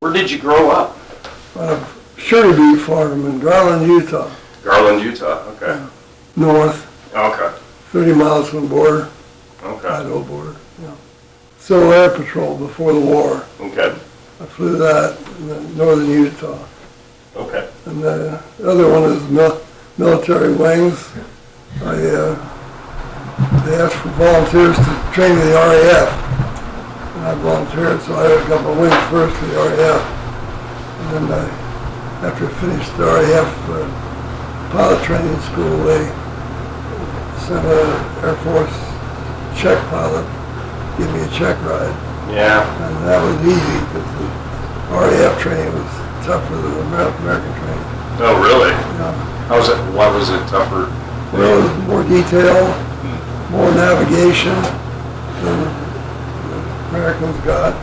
Where did you grow up? On a sugar beet farm in Garland, Utah. Garland, Utah. Okay. North, Okay. 30 miles from the border, Okay. Idaho border. Yeah. Civil Air Patrol before the war. Okay. I flew that in northern Utah. Okay. And the other one is military wings. They asked for volunteers to train in the RAF. And I volunteered, so I got my wings first to the RAF. And then after I finished the RAF pilot training school, they sent an Air Force check pilot, give me a check ride. Yeah. And that was easy because the RAF training was tougher than the American training. Oh, really? Yeah. How was it? Why was it tougher? Well, it was more detail, more navigation than the Americans got.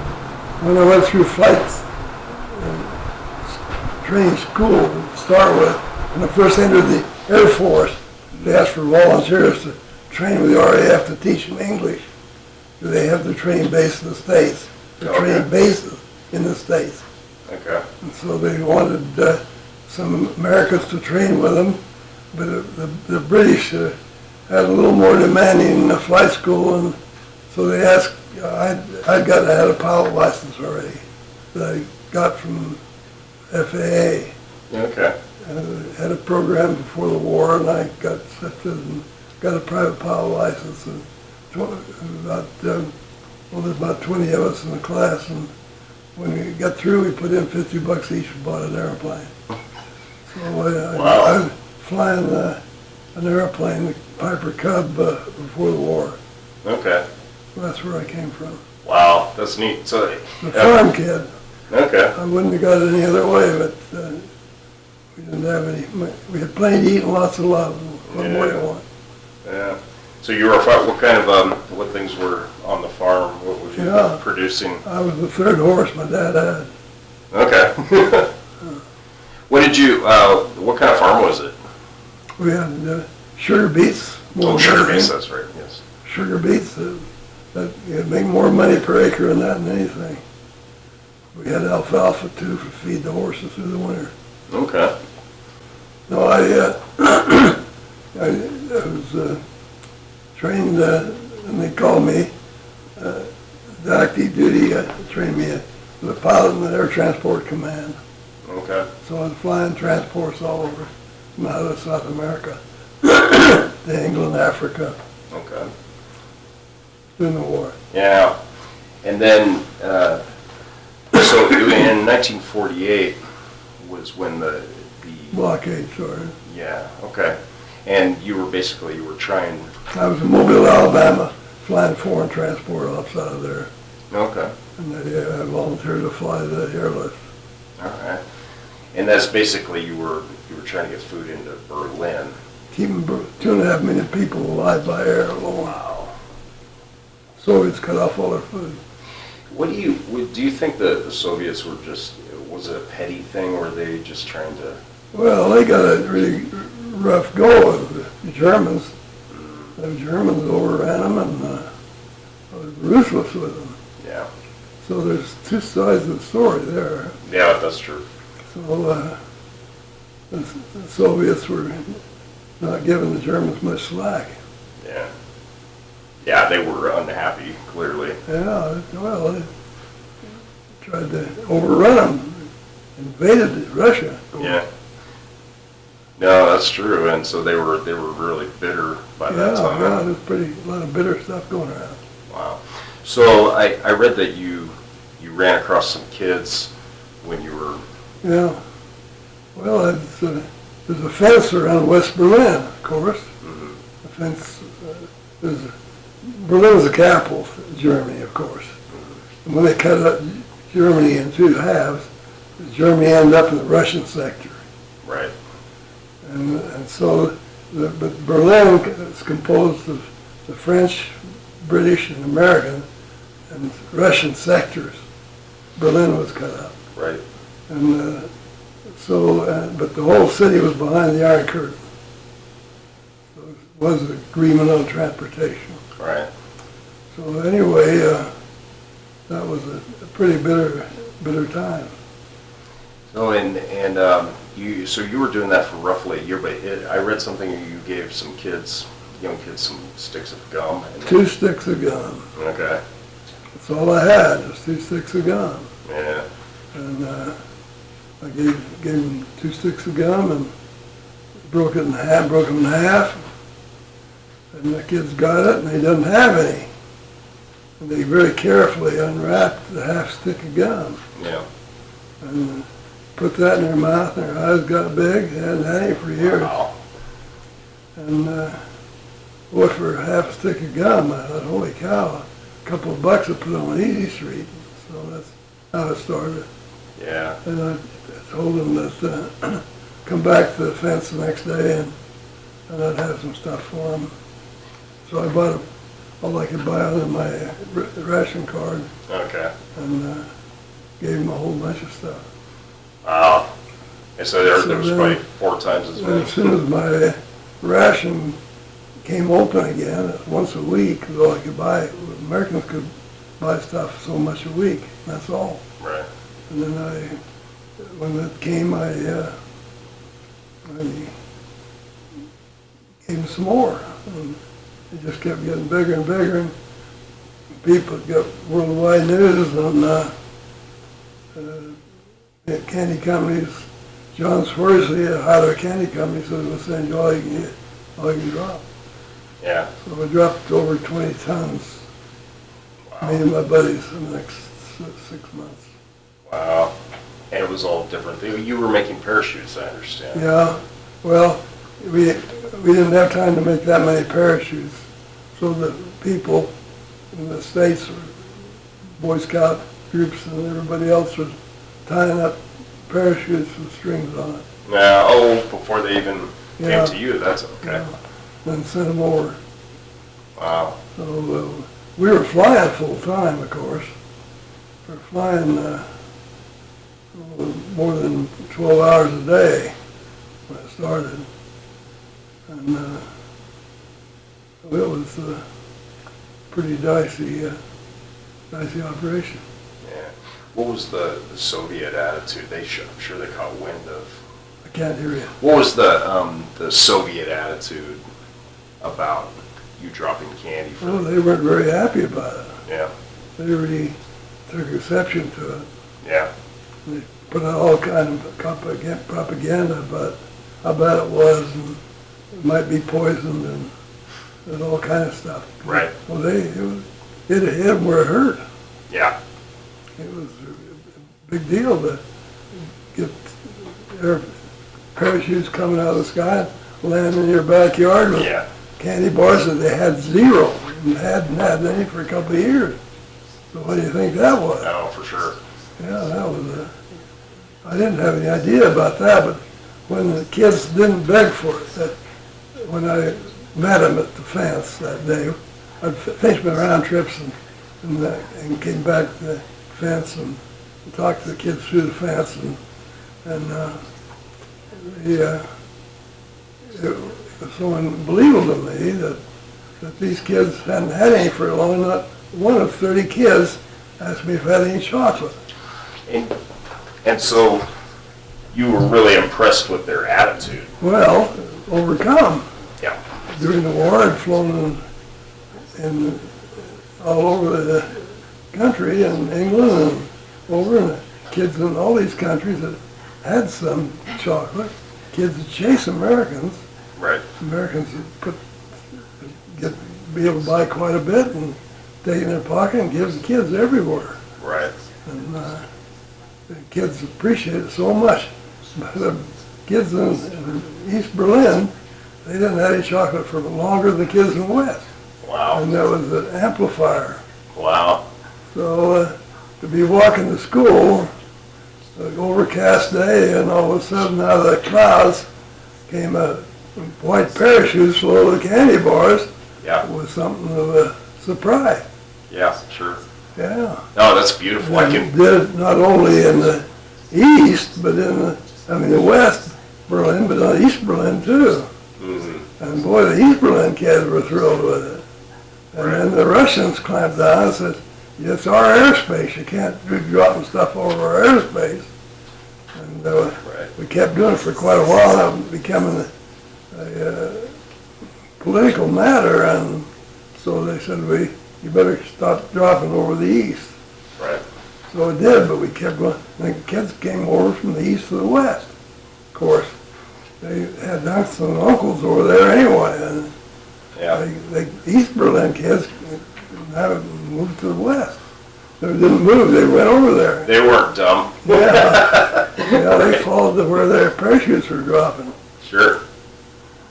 When I went through flights training school to start with, when I first entered the Air Force, they asked for volunteers to train with the RAF to teach them English. They have their training base in the States. Their training bases in the States. Okay. And so they wanted some Americans to train with them, but the British had a little more demanding in the flight school, and so they asked, I had a pilot license already that I got from FAA. Okay. I had a program before the war, and I got accepted and got a private pilot license. And there's about 20 of us in the class, and when we got through, we put in $50 each and bought an airplane. So I was flying an airplane, the Piper Cub, before the war. Okay. That's where I came from. Wow, that's neat. So, A farm kid. Okay. I wouldn't have got it any other way, but we didn't have any. We had plenty to eat and lots of love. What more do you want? Yeah. So you were what kind of what things were on the farm? What was you producing? I was the third horse my dad had. Okay. What did you? What kind of farm was it? We had sugar beets. Sugar beets. That's right. Yes. Sugar beets. That you'd make more money per acre in that than anything. We had alfalfa too for feed the horses through the winter. Okay. No, I was trained, and they called me the active duty. Trained me as a pilot in the Air Transport Command. Okay. So I was flying transports all over South America, to England, Africa. Okay. During the war. Yeah. And then, so in 1948 was when the Blockade started. Yeah. Okay. And you were trying. I was in Mobile, Alabama, flying foreign transport outside of there. Okay. And I volunteered to fly the airlift. All right. And that's basically you were trying to get food into Berlin. Keeping 2.5 million people alive by air alone. Wow. Soviets cut off all their food. Do you think the Soviets were was it a petty thing, or were they just trying to? Well, they got a really rough go of the Germans. The Germans overran them and were ruthless with them. Yeah. So there's two sides of the story there. Yeah, that's true. So the Soviets were not giving the Germans much slack. Yeah. Yeah, they were unhappy, clearly. Yeah, well, they tried to overrun them, invaded Russia. Yeah. No, that's true, and so they were really bitter by that time. Yeah, there's a lot of bitter stuff going around. Wow. So I read that you ran across some kids when you were. Yeah. Well, there's a fence around West Berlin, of course. Mm-hmm. The fence. Berlin is the capital of Germany, of course. Mm-hmm. And when they cut up Germany in two halves, Germany ended up in the Russian sector. Right. And so, but Berlin is composed of the French, British, and American, and Russian sectors. Berlin was cut up. Right. And but the whole city was behind the Iron Curtain. So it was an agreement on transportation. Right. So anyway, that was a pretty bitter time. Oh, so you were doing that for roughly a year, but I read something you gave some kids, young kids, some sticks of gum. 2 sticks of gum. Okay. That's all I had, was 2 sticks of gum. Yeah. And I gave them 2 sticks of gum and broke them in half. And the kids got it, and they didn't have any. And they very carefully unwrapped the half stick of gum. Yeah. And put that in their mouth, and their eyes got big. They hadn't had any for years. Wow. And what for half a stick of gum? I thought, holy cow, a couple of bucks to put on Easy Street. So that's how it started. Yeah. And I told them that come back to the fence the next day, and I'd have some stuff for them. So I bought all I could buy out of my ration card, Okay. and gave them a whole bunch of stuff. Wow. And so there So was then- probably 4 times as And many. as soon as my ration came open again, once a week, so I could buy, Americans could buy stuff so much a week, that's all. Right. And then when it came, I gave them some more. And it just kept getting bigger and bigger. And people got worldwide news on the candy companies. John Swersey, a Highland candy company, said we'll send you all you can get, all you can drop. Yeah. So we dropped over 20 tons, me and my buddies, in the next 6 months. Wow. And it was all different. You were making parachutes, I understand. Yeah, well, we didn't have time to make that many parachutes, so the people in the States, Boy Scout groups and everybody else was tying up parachutes with strings on it. Yeah. Before they even Yeah. came to you, that's okay. Then sent them over. Wow. So we were flying full time, of course. We were flying more than 12 hours a day when it started. And it was a pretty dicey operation. Yeah. What was the Soviet attitude? I'm sure they caught wind of. I can't hear you. What was the Soviet attitude about you dropping candy? Well, they weren't very happy about it. Yeah. They really took exception to it. Yeah. They put out all kind of propaganda about how bad it was, and it might be poisoned, and all kind of stuff. Right. Well, it hit them where it hurt. Yeah. It was a big deal to get their parachutes coming out of the sky, land in your backyard with Yeah. candy bars that they had zero and hadn't had any for a couple of years. So what do you think that was? No, for sure. Yeah, that was I didn't have any idea about that, but when the kids didn't beg for it, when I met them at the fence that day, I'd finished my round trips and came back to the fence and talked to the kids through the fence, it was so unbelievable to me that these kids hadn't had any for a long. Not one of 30 kids asked me if I had any chocolate. And so you were really impressed with their attitude. Well, overcome. Yeah. During the war, I'd flown in all over the country, in England and over, and kids in all these countries that had some chocolate. Kids that chase Americans. Right. Americans be able to buy quite a bit and take it in their pocket and give the kids everywhere. Right. And the kids appreciate it so much. But the kids in East Berlin, they didn't have any chocolate for longer than the kids in the West. Wow. And that was an amplifier. Wow. So to be walking to school, an overcast day, and all of a sudden out of the clouds came a white parachutes full of candy bars. Yeah. Was something of a surprise. Yeah, sure. Yeah. No, that's beautiful. I And can. did it not only in the east, but in the west Berlin, but in East Berlin too. Mm-hmm. And boy, the East Berlin kids were thrilled with it. And then the Russians clamped down and said, it's our airspace. You can't be dropping stuff over our airspace. And Right. we kept doing it for quite a while. It became a political matter, and so they said, you better stop dropping over the east. Right. So it did, but we kept going. And the kids came over from the east to the west. Of course, they had aunts and uncles over there anyway, and Yeah. the East Berlin kids now moved to the west. They didn't move, they went over there. They weren't dumb. Yeah, yeah, they followed to where their parachutes were dropping. Sure.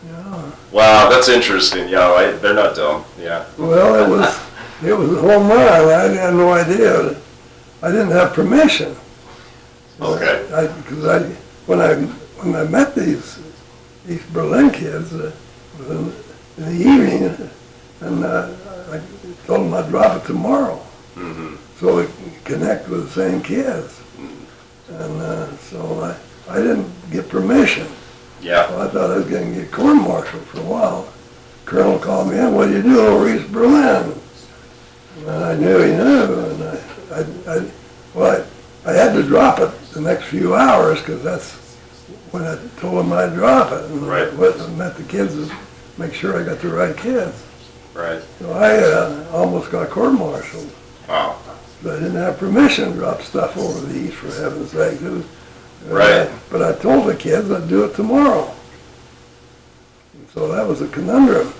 Yeah. Wow, that's interesting. Yeah, they're not dumb. Yeah. Well, it was a home run. I had no idea. I didn't have permission. Okay. Because when I met these East Berlin kids in the evening, and I told them I'd drop it tomorrow, so we could connect with the same kids. And so I didn't get permission. Yeah. Well, I thought I was going to get court-martialed for a while. Colonel called me in, what are you doing over East Berlin? And I knew he knew, and I had to drop it the next few hours, because that's when I told him I'd drop it. And Right. I met the kids to make sure I got the right kids. Right. So I almost got court-martialed. Wow. But I didn't have permission to drop stuff over the east, for heaven's sake. Right. But I told the kids I'd do it tomorrow. And so that was a conundrum.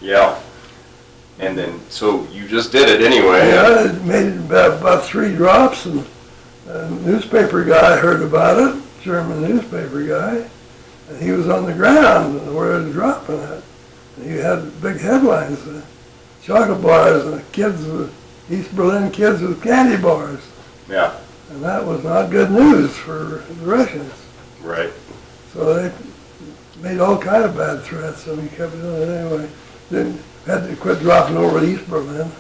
Yeah. And then, so you just did it anyway. Yeah, I made it about 3 drops, and a newspaper guy heard about it, German newspaper guy, and he was on the ground where I was dropping it. And he had big headlines, chocolate bars, and East Berlin kids with candy bars. Yeah. And that was not good news for the Russians. Right. So they made all kind of bad threats, so we kept doing it anyway. Then had to quit dropping over East Berlin,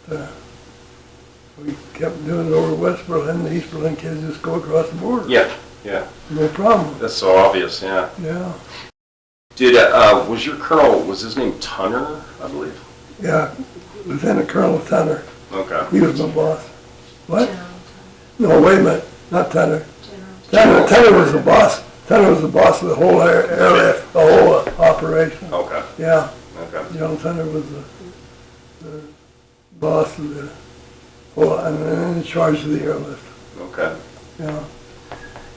but we kept doing it over West Berlin. The East Berlin kids just go across the border. Yeah. Yeah. No problem. That's so obvious. Yeah. Yeah. Did was your colonel? Was his name Tunner? I believe. Yeah. Lieutenant Colonel Tunner. Okay. He was my boss. What? General No, wait a minute. Not Tunner. General. Tunner was the boss. Tunner was the boss of the whole airlift, the whole operation. Okay. Yeah. Okay. General Tunner was the boss of the whole, and in charge of the airlift. Okay. Yeah.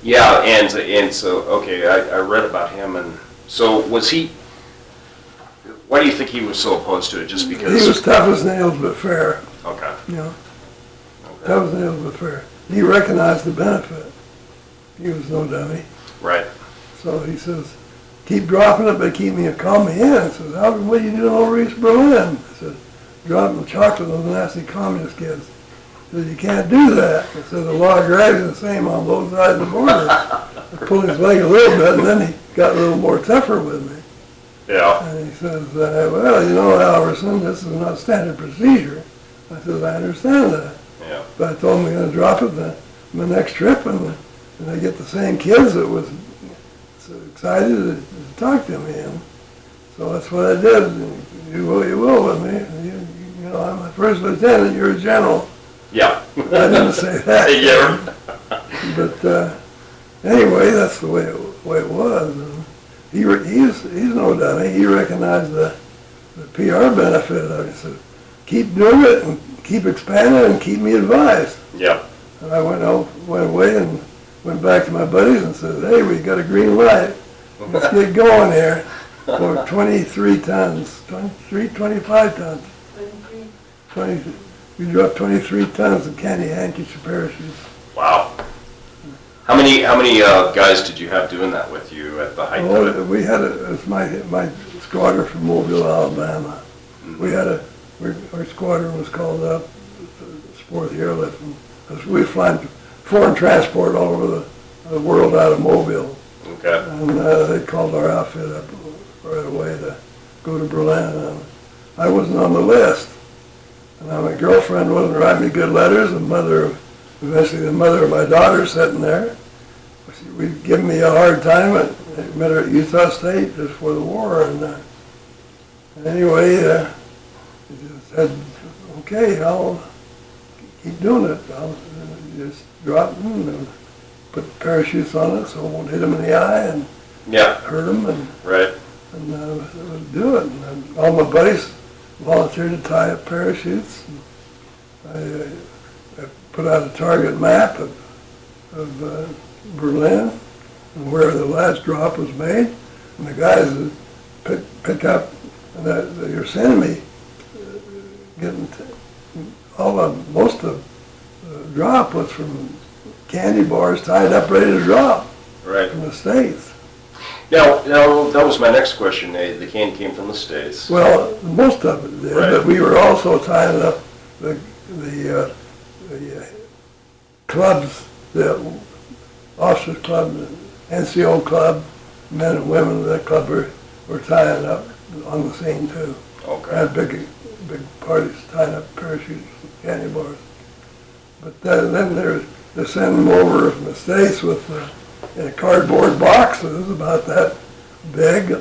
Yeah, and so okay, I read about him, and so was he? Why do you think he was so opposed to it? Just because? He was tough as nails but fair. Okay. You know, Okay. tough as nails but fair. He recognized the benefit. He was no dummy. Right. So he says, keep dropping it, but call me in. I says, what are you doing over East Berlin? I said, dropping chocolate on the nasty communist kids. He said, you can't do that. I said, the law of gravity is the same on both sides of the border. I pulled his leg a little bit, and then he got a little more tougher with me. Yeah. And he says, well, you know, Halvorsen, this is not standard procedure. I said, I understand that. Yeah. But I told him we're going to drop it the next trip, and they get the same kids that was so excited to talk to me. And so that's what I did. You will with me. You know, I'm a first lieutenant, you're a general. Yeah. I didn't say that. Yeah. But anyway, that's the way it was. And he's no dummy. He recognized the PR benefit of it. He said, keep doing it and keep expanding and keep me advised. Yeah. And I went away and went back to my buddies and said, hey, we got a green light. Let's get going here. For 23 tons, 25 tons. 23. We dropped 23 tons of candy handkerchief parachutes. Wow. How many guys did you have doing that with you at the height of it? We had it was my squadron from Mobile, Alabama. Mm-hmm. We had our squadron was called up to support the airlift. And we were flying foreign transport all over the world out of Mobile. Okay. And they called our outfit up right away to go to Berlin. And I wasn't on the list. And my girlfriend wasn't writing me good letters. Eventually the mother of my daughter sitting there. She was giving me a hard time. I met her at Utah State just before the war. And anyway, she said, okay, I'll keep doing it. I'll just drop them. put parachutes on it so it won't hit them in the eye and Yeah, hurt them, and right. do it. And all my buddies volunteered to tie up parachutes. I put out a target map of Berlin and where the last drop was made. And the guys that pick up that you're sending me, getting most of the drop was from candy bars tied up ready to drop Right. from the States. Now, that was my next question. The candy came from the States. Well, most of it did, Right. but we were also tying up the clubs, the officers club, the NCO club, men and women of that club were tying up on the scene too. Okay. Had big parties tying up parachutes, candy bars. But then they're sending them over from the States with in cardboard boxes about that big,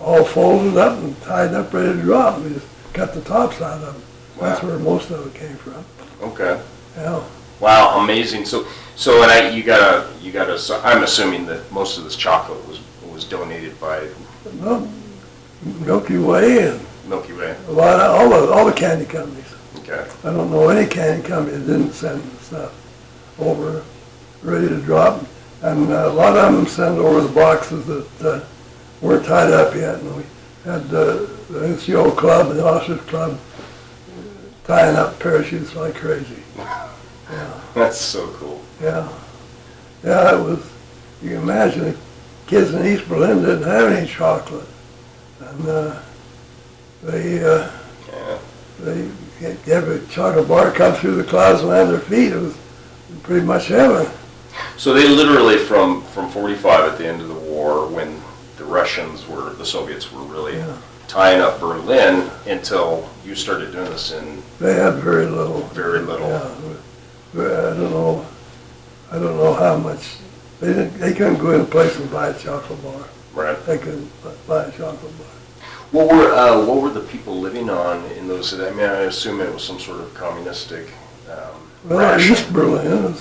all folded up and tied up ready to drop. We just cut the tops out of them. That's Wow. where most of it came from. Okay. Yeah. Wow, amazing. So I'm assuming that most of this chocolate was donated by Well, Milky Way and Milky Way. a lot of all the candy companies. Okay. I don't know any candy company that didn't send stuff over ready to drop. And a lot of them send over the boxes that weren't tied up yet. And we had the NCO club and the officers club tying up parachutes like crazy. Yeah, That's so cool. yeah. Yeah, it was, you can imagine, the kids in East Berlin didn't have any chocolate. And they have a chocolate bar come through the clouds and land their feet. It was pretty much heaven. So they literally from 45 at the end of the war, when the Soviets were really Yeah. tying up Berlin, until you started doing this in They had very little. very little. Yeah, but I don't know how much. They couldn't go in a place and buy a chocolate bar. Right. They couldn't buy a chocolate bar. What were the people living on in those? I mean, I assume it was some sort of communistic Well, ration. East Berlin is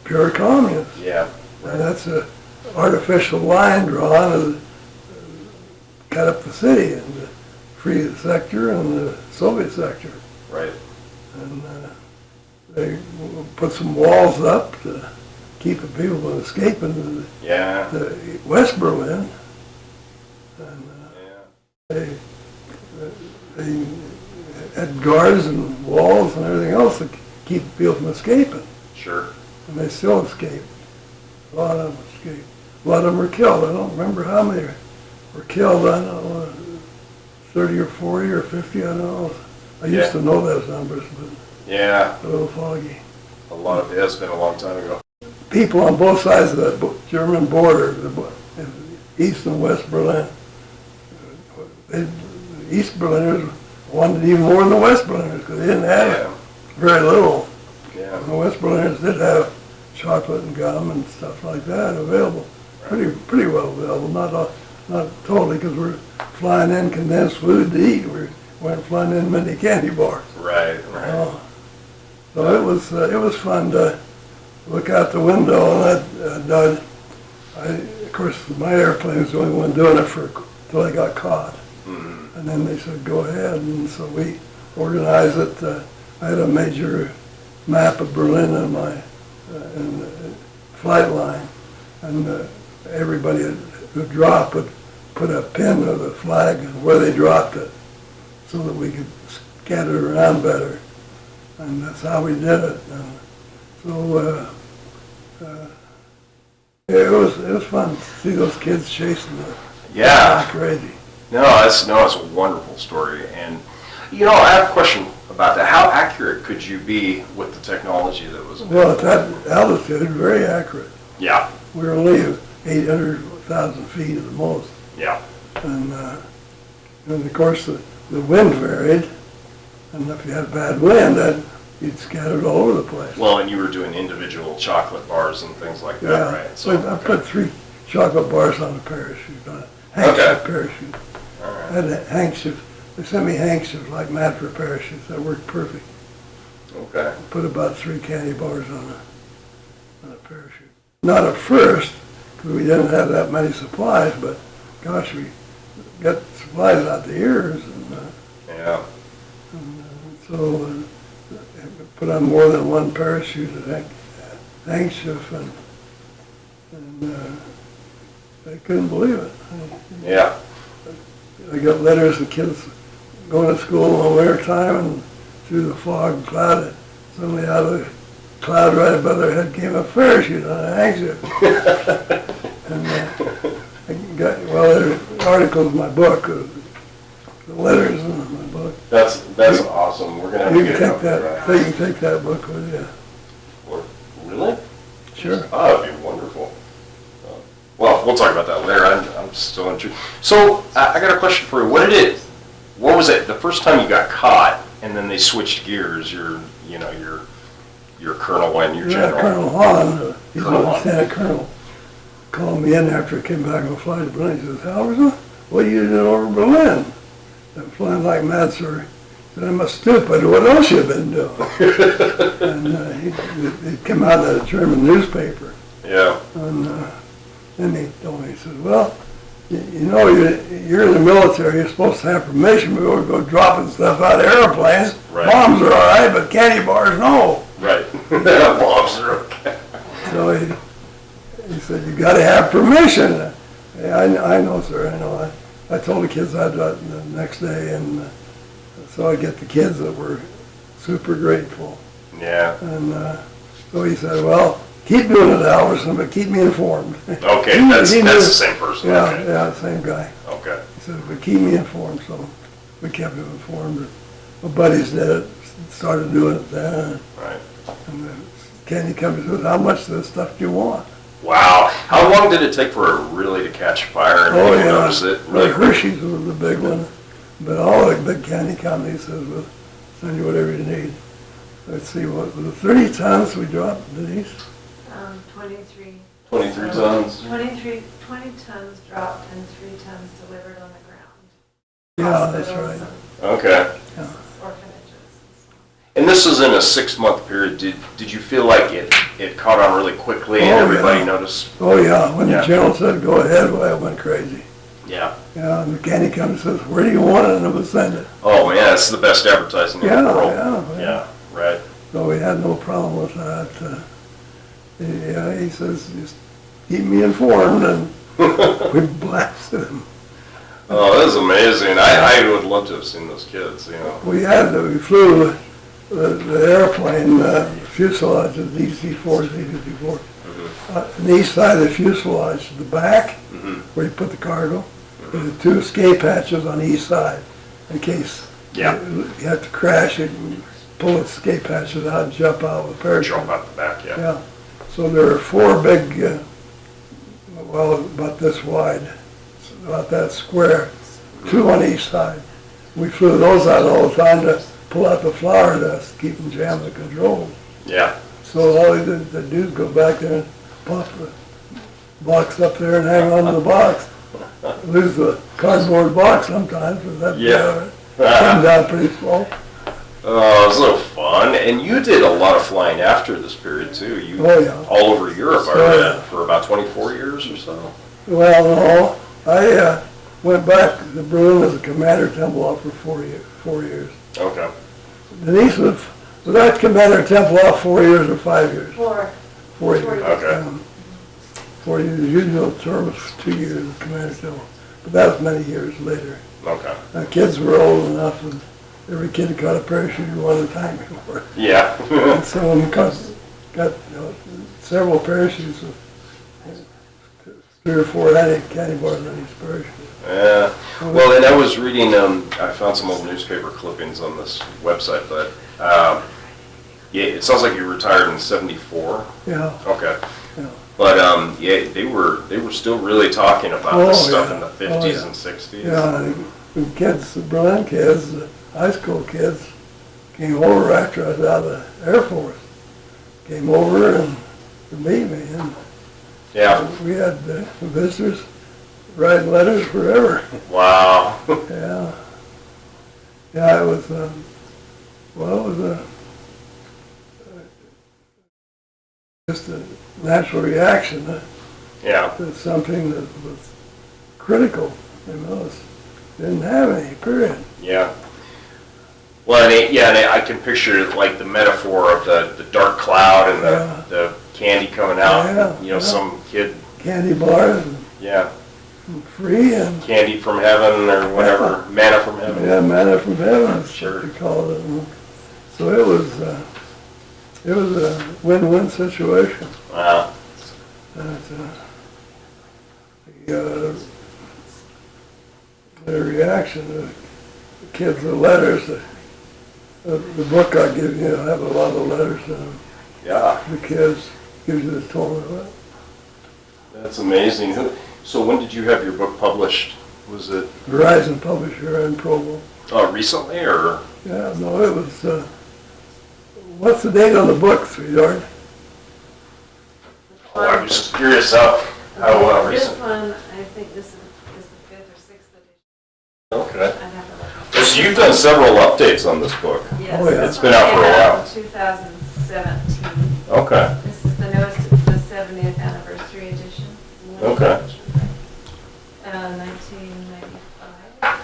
pure communist. Yeah. And that's an artificial line drawn to cut up the city and the free sector and the Soviet sector. Right. And they put some walls up to keep the people from escaping Yeah. to West Berlin. And Yeah. they had guards and walls and everything else to keep people from escaping. Sure. And they still escaped. A lot of them escaped. A lot of them were killed. I don't remember how many were killed. I don't know, 30 or 40 or 50, I don't know. I used to know those numbers, but Yeah. a little foggy. A lot of it has been a long time ago. People on both sides of the German border, East and West Berlin, the East Berliners wanted even more than the West Berliners because they didn't have Yeah. very little. Yeah. And the West Berliners did have chocolate and gum and stuff like that available, pretty well available. Not totally, because we're flying in condensed food to eat. We weren't flying in many candy bars. Right. Right. So it was fun to look out the window and of course my airplane was the only one doing it until I got caught. Mm-hmm. And then they said, go ahead. And so we organized it. I had a major map of Berlin in my in the flight line. And everybody who dropped would put a pin of the flag and where they dropped it so that we could scatter it around better. And that's how we did it. And so it was fun to see those kids chasing the Yeah. like crazy. No, it's a wonderful story. And I have a question about that. How accurate could you be with the technology that was Well, available? at that altitude, very accurate. Yeah. We were only 800,000 feet at the most. Yeah. And of course, the wind varied. And if you had bad wind, then you'd scatter it all over the place. Well, and you were doing individual chocolate bars and things like that, Yeah. right? So I put 3 chocolate bars on a parachute, on a handkerchief parachute. All I right. had a handkerchief. They sent me handkerchiefs like mattress parachutes. That worked perfect. Okay. Put about 3 candy bars on a parachute. not at first, because we didn't have that many supplies, but gosh, we got supplies out the ears. Yeah. So put on more than one parachute and handkerchief, and I couldn't believe it. Yeah. I got letters of kids going to school in the winter time, and through the fog and cloud, suddenly out of the cloud right above their head came a parachute on a handkerchief. And I got, well, there's articles in my book, the letters in my book. That's awesome. We're gonna have You to can get take that. You can take that book with you. Really? Sure. Oh, that'd be wonderful. Well, we'll talk about that later. I'm still interested. So I got a question for you. What was it? The first time you got caught, and then they switched gears. Your colonel and your general. Colonel Hahn, he's a Colonel Hahn. lieutenant colonel, called me in after I came back on a flight to Berlin. He says, Halvorsen, what are you doing over Berlin? I'm flying like mad, sir. He said, I'm a stupid. What else you been doing? And he came out in a German newspaper. Yeah. And then he told me, he said, well, you know, you're in the military, you're supposed to have permission to go dropping stuff out of airplanes. Right. Bombs are all right, but candy bars, no. Right. Bombs are okay. So he said, you got to have permission. Yeah, I know, sir, I know. I told the kids I'd do it the next day, and so I get the kids that were super grateful. Yeah. And so he said, well, keep doing it, Halvorsen, but keep me informed. Okay, that's the same person. Yeah, Okay. yeah, same guy. Okay. He said, but keep me informed, so we kept him informed. My buddies did it, started doing it then. Right. And the candy company said, how much of this stuff do you want? Wow. How long did it take for it really to catch fire and Oh, people yeah. notice it? Really quick? Hershey's was the big one, but all the big candy companies says, we'll send you whatever you need. Let's see, what was it 30 tons we dropped, Denise? 23. 23 tons. 20 tons dropped and 3 tons delivered on the ground. Yeah, that's Hospitals right. and Okay. Yeah. orphanages. And this is in a 6-month period. Did you feel like it caught on really quickly and Oh, everybody yeah. noticed? Oh, yeah, when Yeah. the general said, go ahead, well, it went crazy. Yeah. Yeah, and the candy company says, where do you want it? And we'll send it. Oh man, it's the best advertising in the Yeah, world. yeah. Yeah. Right. So we had no problem with that. Yeah, he says, just keep me informed, and we blasted him. Oh, that is amazing. I would love to have seen those kids. You know. We flew the airplane, fuselage of the DC-4, DC-54. The east side of the fuselage, the back, where you put the cargo, there's 2 escape hatches on the east side, in case Yeah. you have to crash it, and pull the escape hatches out and jump out with a parachute. Jump out the back. Yeah. Yeah, so there are 4 big, well, about this wide, about that square, 2 on each side. We flew those out all the time to pull out the flower dust, keep them jammed and controlled. Yeah. So all they do is go back there and pop the box up there and hang on to the box. Lose the cardboard box sometimes, but that Yeah. comes down pretty slow. Oh, it was a little fun. And you did a lot of flying after this period too. You Oh, yeah. all over Europe, I Oh, read, yeah. for about 24 years or so. Well, no, I went back to Berlin as a commander temple for 4 years. Okay. Denise was that commander temple off 4 years or 5 years? 4. 4 years. 4 years. Okay. 4 years. The usual term was 2 years of commander temple, but that was many years later. Okay. Kids were old enough, and every kid got a parachute you wanted to thank me for. Yeah. And some of them got several parachutes with 3 or 4 candy bars on each parachute. Yeah. Well, and I was reading, I found some old newspaper clippings on this website, but yeah, it sounds like you retired in '74. Yeah. Okay. Yeah. But yeah, they were still really talking about this stuff yeah. in the Oh, 50s yeah. and 60s. Yeah, the kids, the Berlin kids, the high school kids came over after I was out of the Air Force. Came over and to meet me, and Yeah. we had visitors writing letters forever. Wow. Yeah. Yeah, it was, well, it was just natural reaction Yeah. to something that was critical. Didn't have any, period. Yeah. Well, and I can picture like the metaphor of the dark cloud and the candy coming out. Yeah, Some kid. Candy bars and Yeah. free and Candy from heaven or whatever, manna from heaven. yeah, manna from heaven, is Sure. what we called it. And so it was a win-win situation. Wow. And, the reaction of the kids, the letters, the book I give you, I have a lot of letters in them. Yeah. The kids, gives you the tone of it. That's amazing. So when did you have your book published? Was it Verizon publisher in Provo. recently or? Yeah, no, it was, what's the date on the book, sweetheart? Oh, I was just curious how This recent. one, I think this is the 5th or 6th edition. Okay. I'd have to look. So you've done several updates on this book. Yes, Oh, yeah. this It's been one out for a came while. in 2017. Okay. This is the newest, it's the 70th anniversary edition. Okay. 1995.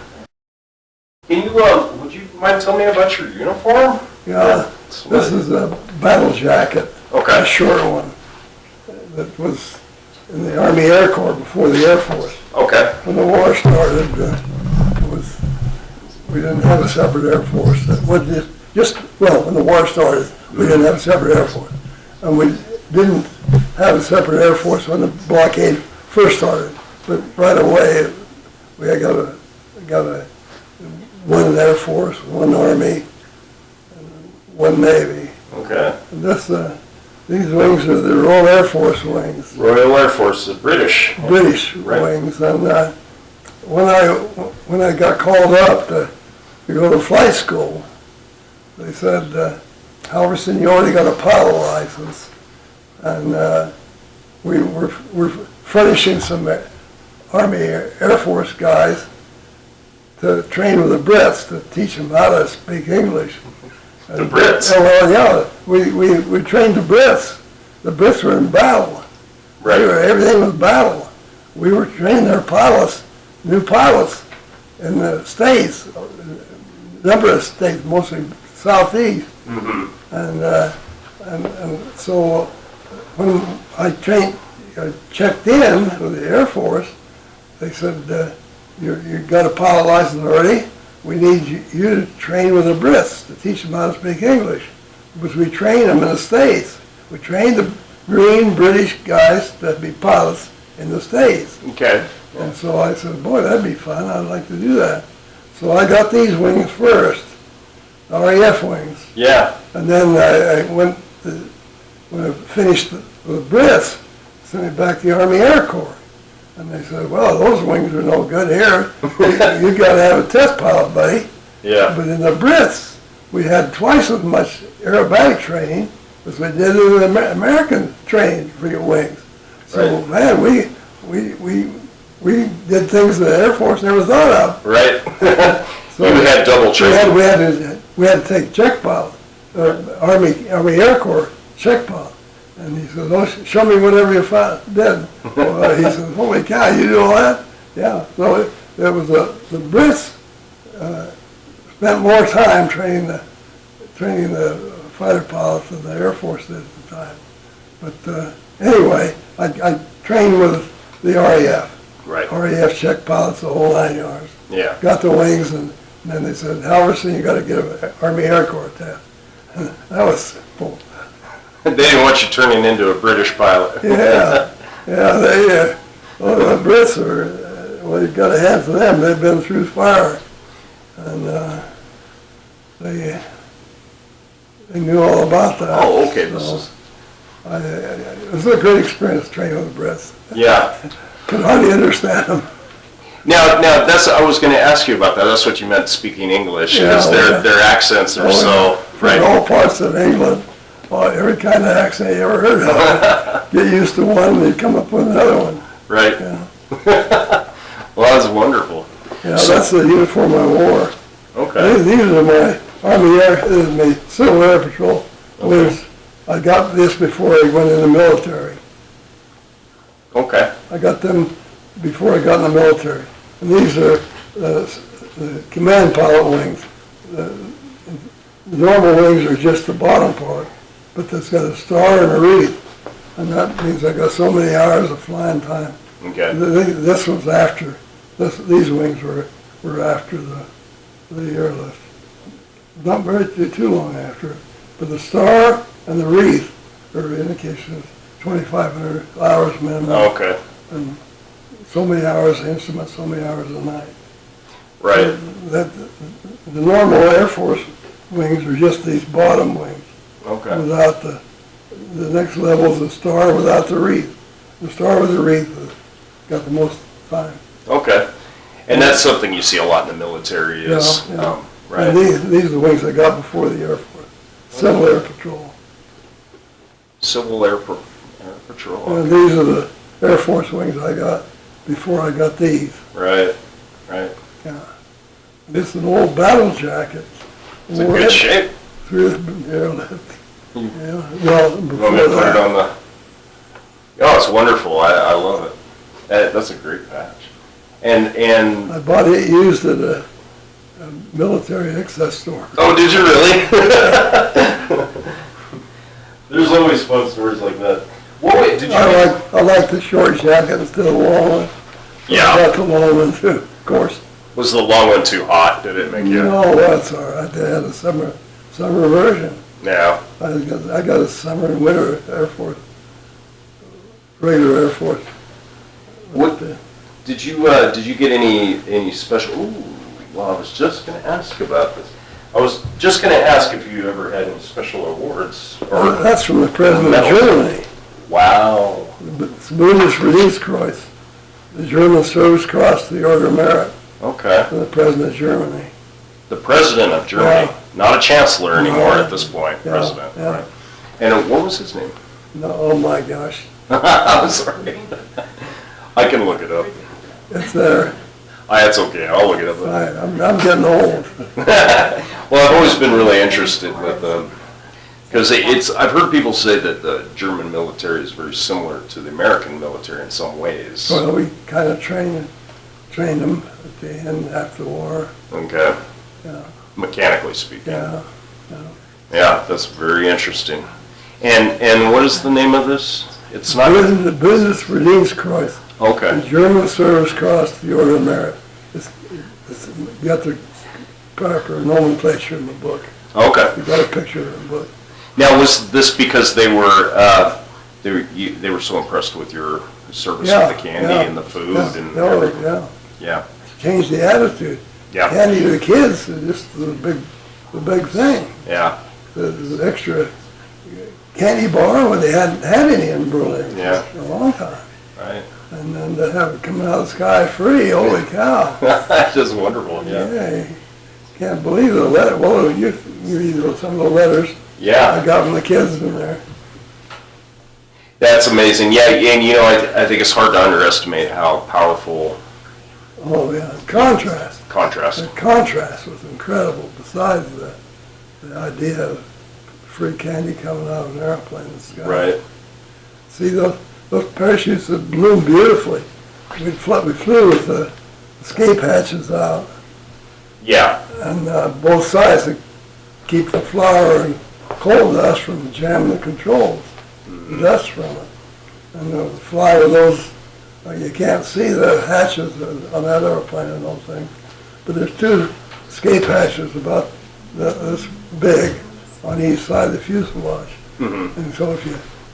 Can you, would you mind telling me about your uniform? Yeah, this is a battle jacket. Okay. A short one that was in the Army Air Corps before the Air Force. Okay. When the war started, we didn't have a separate Air Force. When the war started, we didn't have a separate Air Force. And we didn't have a separate Air Force when the blockade first started. But right away, we got one Air Force, one Army, and one Navy. Okay. And these wings are the Royal Air Force wings. Royal Air Force, the British. British Right. wings. And when I got called up to go to flight school, they said, Halvorsen, you already got a pilot license. And we're furnishing some Army Air Force guys to train with the Brits to teach them how to speak English. The Brits? Well, yeah, we trained the Brits. The Brits were in battle. Right. Everything was battle. We were training their pilots, new pilots in the States, a number of states, mostly Southeast. Mm-hmm. And so when I checked in with the Air Force, they said, you got a pilot license already? We need you to train with the Brits to teach them how to speak English. Because we train them in the States. We trained the green British guys to be pilots in the States. Okay. And so I said, boy, that'd be fun. I'd like to do that. So I got these wings first, RAF wings. Yeah. And then I went, when I finished with the Brits, sent me back to the Army Air Corps. And they said, well, those wings are no good here. You got to have a test pilot, buddy. Yeah. But in the Brits, we had twice as much aerobatic training as we did in the American training for your wings. So, Right. man, we did things the Air Force never thought of. Right. So you had double training. we had to take check pilot, Army Air Corps check pilot. And he says, oh, show me whatever you did. Well, he says, holy cow, you do all that? Yeah. So it was the Brits spent more time training the fighter pilots than the Air Force did at the time. But anyway, I trained with the RAF. Right. RAF check pilots, the whole 9 yards. Yeah. Got the wings, and then they said, Halvorsen, you got to get an Army Air Corps test. That was simple. They didn't want you turning into a British pilot. Yeah, the Brits are, well, you've got to hand for them. They've been through fire, and they knew all about that. Oh, okay. So it was a great experience training with the Brits. Yeah. Could hardly understand them. Now I was going to ask you about that. That's what you meant speaking English, Yeah, because their accents are so From right. all parts of England, every kind of accent you ever heard of. Get used to one, and you come up with another one. Right. Yeah. Well, that's wonderful. Yeah, that's the uniform I wore. Okay. These are my Army Air, this is my Civil Air Patrol. I got this before I went in the military. Okay. I got them before I got in the military. And these are the command pilot wings. The normal wings are just the bottom part, but it's got a star and a wreath. And that means I got so many hours of flying time. Okay. This was after, these wings were after the airlift. Not very too long after, but the star and the wreath are indications of 2,500 hours minimum. Okay. And so many hours of instrument, so many hours a night. Right. The normal Air Force wings are just these bottom wings. Okay. Without the next level is the star without the wreath. The star with the wreath has got the most time. Okay. And that's something you see a lot in the military is, Yeah. right? And these are the wings I got before the Air Force. Civil Air Patrol. Civil Air Patrol. And these are the Air Force wings I got before I got these. Right. Right. Yeah. This is an old battle jacket. It's in good shape. Through the airlift. Yeah. Well, You before want me to put it that. on the? Oh, it's wonderful. I love it. That's a great patch. And I bought it used at a military excess store. oh, did you really? There's always fun stories like that. What wait, did you? I like the short jacket instead of the long one. Yeah. I got the long one too, of course. Was the long one too hot? Did it make you? No, that's all right. They had a summer version. Yeah. I got a summer and winter Air Force, regular Air Force. What did you get any special? Ooh, well, I was just going to ask about this. I was just going to ask if you ever had any special awards or That's from the President of medals. Germany. Wow. The Bundesverdienstkreuz, the German Service Cross, the Order of Merit, Okay. from the President of Germany. The president of Germany, Yeah. not a chancellor anymore No. at this point. Yeah, President. yeah. Right. And what was his name? No, oh my gosh, I'm sorry. I can look it up. it's there. It's okay. I'll look it up. I'm getting old. Well, I've always been really interested with because I've heard people say that the German military is very similar to the American military in some ways. Well, we kind of trained them at the end after the war. Okay. Yeah, Mechanically speaking. yeah. Yeah, that's very interesting. And what is the name of this? It's not. The Bundesverdienstkreuz, the Okay. German Service Cross, the Order of Merit. It's got the proper nomenclature in the book. Okay. You got a picture in the book. Now, was this because they were so impressed with your service Yeah, with the candy yeah, and the food yeah, and oh, everything? yeah. Yeah. Changed the attitude. Yeah. Candy to the kids is just the big thing. Yeah. The extra candy bar when they hadn't had any in Berlin Yeah. for a long time. Right. And then to have it coming out of the sky free, holy cow. That's just wonderful. Yeah. Yeah, you can't believe the letter. Well, you read some of the letters I Yeah. got from the kids in there. That's amazing. Yeah, and I think it's hard to underestimate how powerful Oh, yeah, contrast. contrast. The contrast was incredible, besides the idea of free candy coming out of an airplane in the sky. Right. See, those parachutes that blew beautifully. We flew with the escape hatches out, Yeah. and both sides to keep the flour and coal dust from jamming the controls, the dust from it. And fly with those, you can't see the hatches on that airplane, I don't think, but there's two escape hatches about this big on each side of the fuselage. Mm-hmm. And so if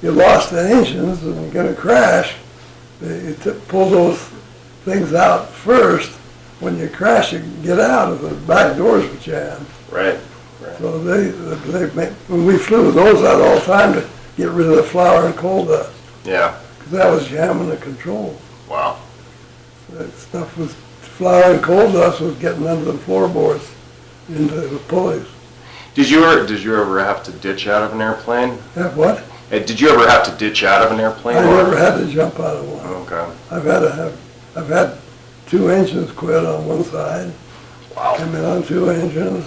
you lost the engines and you're going to crash, you pull those things out first. When you crash, you can get out of the back doors were jammed. Right. Right. So when we flew with those out all the time to get rid of the flour and coal dust, Yeah. because that was jamming the controls. Wow. That stuff was, flour and coal dust was getting under the floorboards into the pulleys. Did you ever have to ditch out of an airplane? Have what? Did you ever have to ditch out of an airplane? I never had to jump out of one. Okay. I've had two engines quit on one side. Wow. Came in on two engines.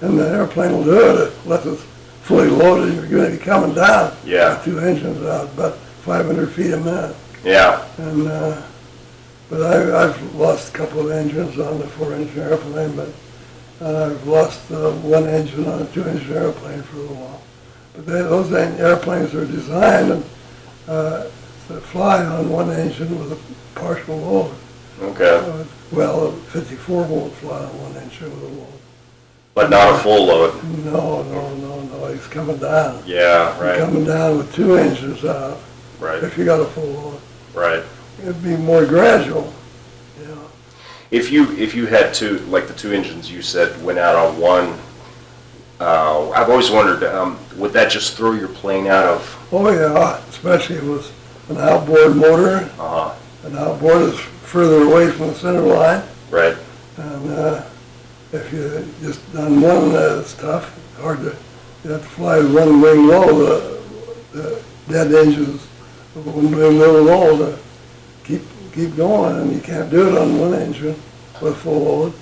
And the airplane will do it. It lets us fully loaded, you're going to be coming down. Yeah. With 2 engines out, about 500 feet a minute. Yeah. And, but I've lost a couple of engines on the 4-engine airplane, but I've lost 1 engine on a 2-engine airplane for a little while. But those airplanes are designed to fly on 1 engine with a partial load. Okay. Well, 54 won't fly on 1 engine with a load. But not a full load. No, he's coming down. Yeah, He's right. coming down with 2 engines out. Right. If you got a full load. Right. It'd be more gradual, you know. If you had two, like the 2 engines you said went out on one, I've always wondered, would that just throw your plane out of? Oh yeah, especially with an outboard motor. An outboard is further away from the center line. Right. And if you just done one, it's tough. Hard to, you have to fly 1 wing low. The dead engines, 1 wing low to keep going, and you can't do it on 1 engine with full load.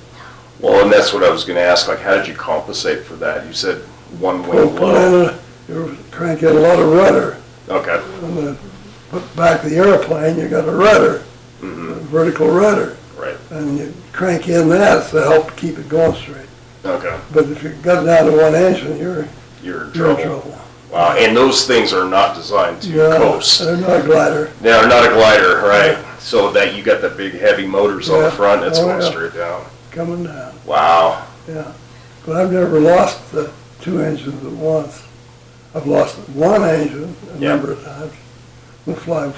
Well, and that's what I was going to ask. Like, how did you compensate for that? You said 1 wing low. You're cranking a lot of rudder. Okay. And put back the airplane, you got a rudder, a vertical rudder. Right. And you crank in that to help keep it going straight. Okay. But if you got down to 1 engine, you're You're in in trouble. trouble. Wow. And those things are not designed to coast. They're not a glider. They're not a glider, right? So that you got the big heavy motors on the front that's going straight down. Coming down. Wow. Yeah. But I've never lost the 2 engines at once. I've lost 1 engine a number of times. We'll flying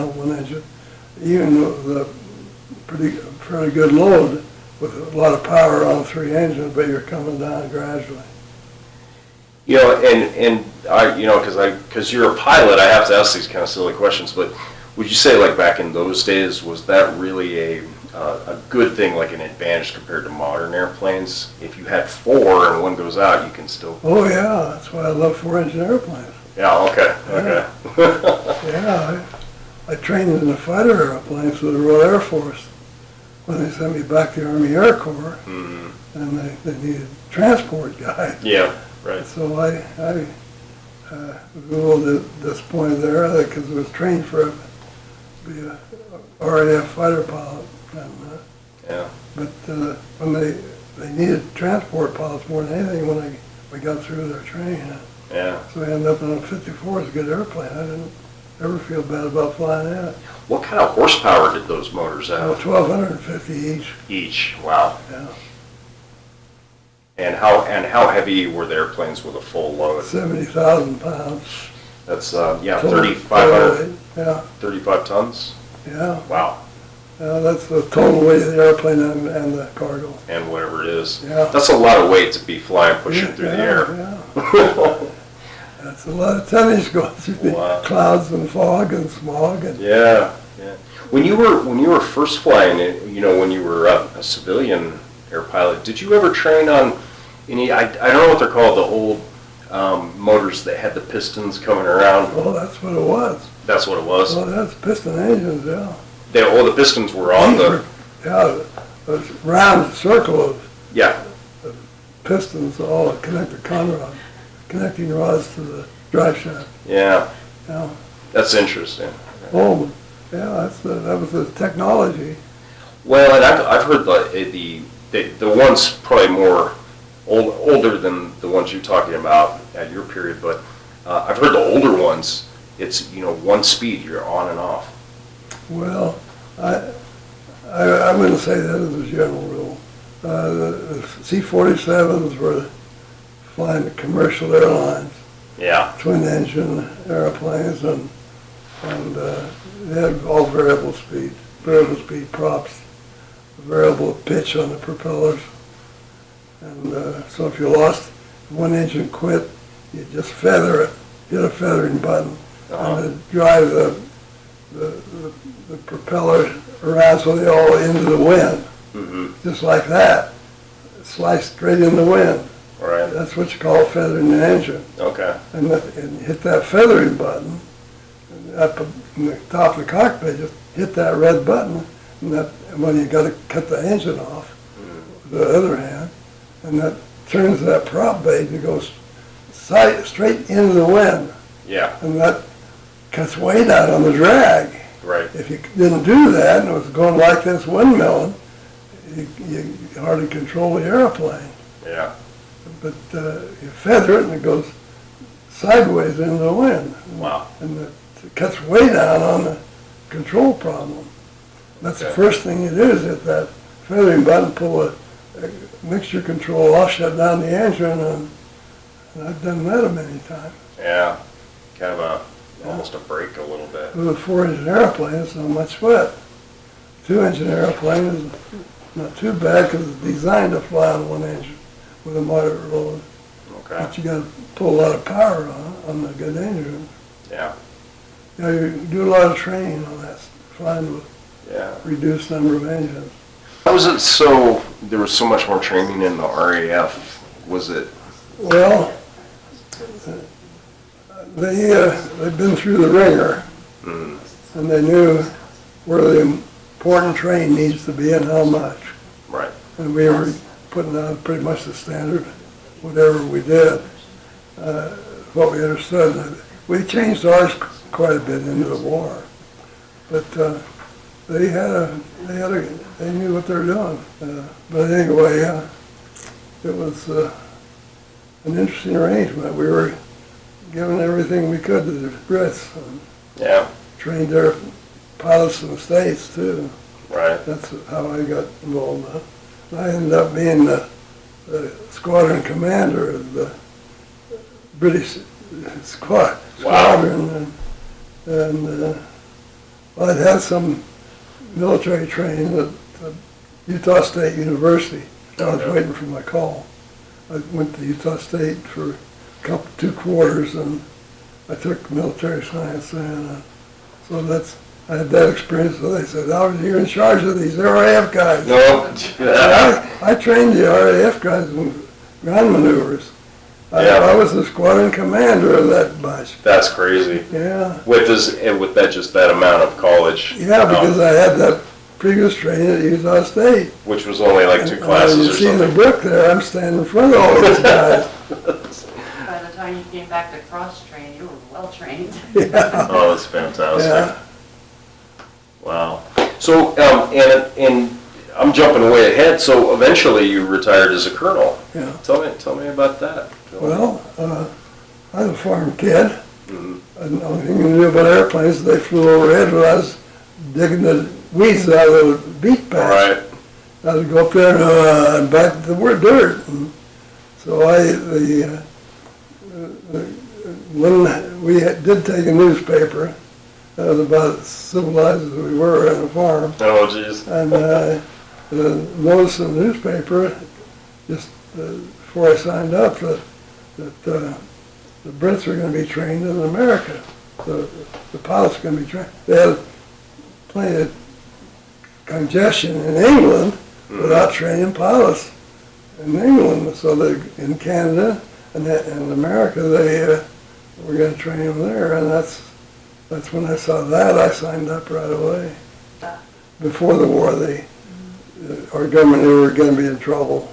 on 1 engine, even with a pretty good load with a lot of power on 3 engines, but you're coming down gradually. You know, and I, you know, because you're a pilot, I have to ask these kind of silly questions. But would you say, like back in those days, was that really a good thing, like an advantage compared to modern airplanes? If you had 4 and 1 goes out, you can still. Oh yeah, that's why I love 4-engine airplanes. Yeah. Okay. Okay. Yeah, I trained in the fighter airplanes with the Royal Air Force when they sent me back to the Army Air Corps, and they needed transport guys. Yeah. Right. So I was a little disappointed there because I was trained to be a RAF fighter pilot. And, Yeah. but when they needed transport pilots more than anything when we got through their training. Yeah. So I ended up on a 54. It's a good airplane. I didn't ever feel bad about flying in it. What kind of horsepower did those motors have? 1,250 each. Each. Wow. Yeah. And how heavy were the airplanes with a full load? 70,000 pounds. That's Total 3,500. weight. Yeah. 35 tons. Yeah. Wow. That's the total weight of the airplane and the cargo. And whatever it is. Yeah. That's a lot of weight to be flying, pushing through the air. Yeah. That's a lot of tonnage going through the clouds and fog and smog. And Yeah. Yeah. When you were first flying, you know, when you were a civilian air pilot, did you ever train on any? I don't know what they're called. The old motors that had the pistons coming around. oh, that's what it was. That's what it was. Well, that's piston engines, yeah. The pistons were on the. Yeah, a round circle of Yeah. pistons, all connected conrod, connecting rods to the drive shaft. Yeah. Yeah. That's interesting. Oh, yeah, that was the technology. Well, and I've heard the ones probably more older than the ones you're talking about at your period, but I've heard the older ones, it's, you know, 1 speed, you're on and off. Well, I wouldn't say that as a general rule. The C-47s were flying the commercial airlines, Yeah. twin-engine airplanes, and they had all variable speed props, variable pitch on the propellers. And so if you lost 1 engine quit, you just feather it, hit a feathering button, and it'd drive the propeller around so they all into the wind. Just like that. Slice straight in the wind. All right. That's what you call feathering the engine. Okay. And hit that feathering button, and up in the top of the cockpit, just hit that red button, and when you got to cut the engine off with the other hand, and that turns that prop blade and it goes straight into the wind, Yeah, and that cuts way down on the drag. right. If you didn't do that and it was going like this windmilling, you hardly control the airplane. Yeah, But you feather it and it goes sideways into the wind. wow. And it cuts way down on the control problem. That's the Okay. first thing you do is hit that feathering button, pull a mixture control off, shut down the engine, and I've done that many times. Yeah, kind of almost a break a little bit. With a 4-engine airplane, it's not much sweat. 2-engine airplane is not too bad because it's designed to fly on 1 engine with a moderate load. Okay, But you got to pull a lot of power on the good engine. yeah, You know, you do a lot of training on that, flying with yeah. reduced number of engines. How was it so, there was so much more training in the RAF? Was it, Well, they've been through the ringer, mm, and they knew where the important train needs to be and how much. right, And we were putting out pretty much the standard, whatever we did, what we understood. We changed ours quite a bit into the war, but they knew what they were doing. But anyway, it was an interesting arrangement. We were giving everything we could to the Brits, and yeah, trained their pilots in the States too. right, That's how I got involved in it. I ended up being the squadron commander of the British squadron, and I'd had some military training at Utah State University. I was waiting for my call. I went to Utah State for 2 quarters, and I took military science, and so I had that experience. So they said, "You're in charge of these RAF guys." no, yeah, I trained the RAF guys in ground maneuvers. Yeah. I was the squadron commander of that bunch. that's crazy. Yeah. With that amount of college. Yeah, because I had that previous training at Utah State. Which was only like 2 And, classes you or see in the something. book there, I'm standing in front of all these guys. By the time you came back to cross-train, you were well-trained. Yeah. Oh, that's fantastic. Yeah. Wow. So, and I'm jumping way ahead, so eventually you retired as a colonel. Yeah. Tell me about that. Well, I was a farm kid. Mhm. And the only thing you knew about airplanes, they flew overhead when I was digging the weeds out of the beet patch. Right. I would go up there and back to the dirt. And so when we did take a newspaper, that was about as civilized as we were on a farm. Oh, geez. And noticed in the newspaper, just before I signed up, that the Brits were going to be trained in America. The pilots were going to be trained. They had plenty of congestion in England without training pilots in England. So they in Canada and in America, they were going to train them there, and that's when I saw that, I signed up right away. Before the war, our government knew we were going to be in trouble.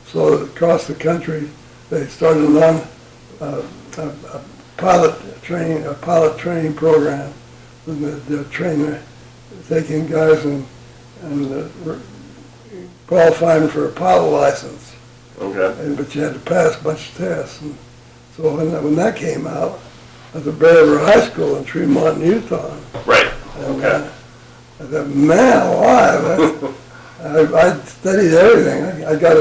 So across the country, they started a pilot training program. And the trainer taking guys and qualifying for a pilot license. Okay. But you had to pass a bunch of tests. And so when that came out, I was at Bear River High School in Tremont, Utah. Right. And, Okay. I thought, man alive, I studied everything. I got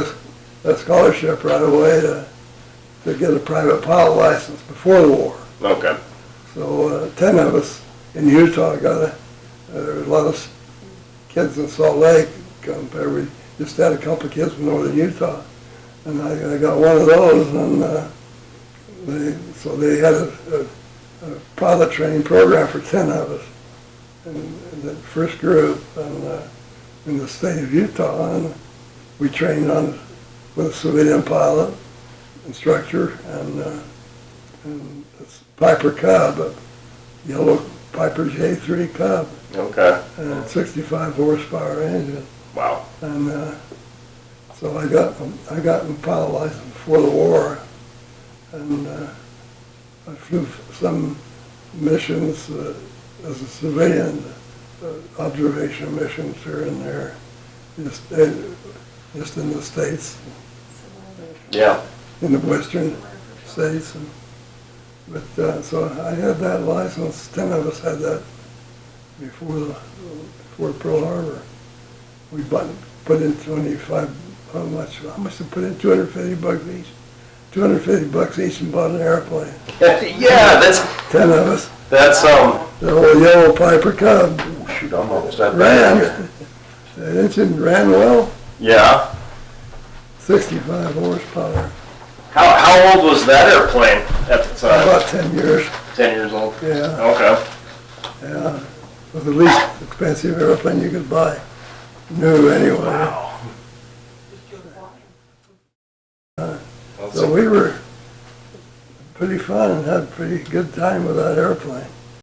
a scholarship right away to get a private pilot license before the war. Okay. So 10 of us in Utah got there were a lot of kids in Salt Lake. We just had a couple of kids from northern Utah. And I got one of those, and so they had a pilot training program for 10 of us in the first group in the state of Utah, and we trained with a civilian pilot instructor and this Piper Cub, a yellow Piper J3 Cub, Okay. and a 65 horsepower engine. Wow. And so I got my pilot license before the war, And I flew some missions as a civilian, observation missions here and there, just in the States, Yeah. in the western states. But so I had that license. 10 of us had that before Pearl Harbor. We put in 25. How much? How much to put in? $250 each. $250 each and bought an airplane. Yeah, that's 10 of us. the The old yellow Piper Cub shoot, I'm almost at that. ran. The engine ran well. Yeah. 65 horsepower. How old was that airplane at the time? About 10 years. 10 years old. Yeah. Okay. Yeah. It was the least expensive airplane you could buy. New anyway. Wow. So we were pretty fun and had a pretty good time with that airplane.